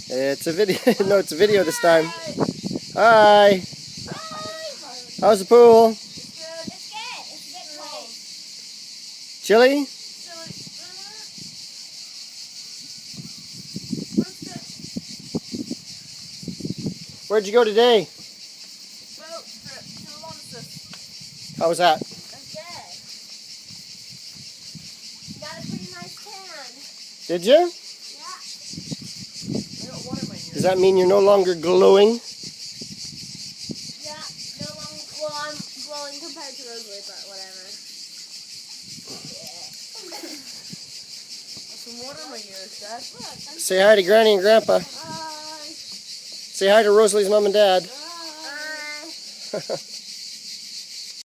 It's a video. No, it's a video this time. Hi. How's the pool? It's good. It's a bit cold. Chilly? Where'd you go today? Boat trip to Lonsis. How was that? That's good. Got a pretty nice tan. Did you? Yeah. Does that mean you're no longer glowing? Yeah. No long. Well, I'm glowing compared to Rosalie, but whatever. Some water in my ears, Dad. Look. Say hi to Granny and Grandpa. Hi. Say hi to Rosalie's mom and dad. Hi.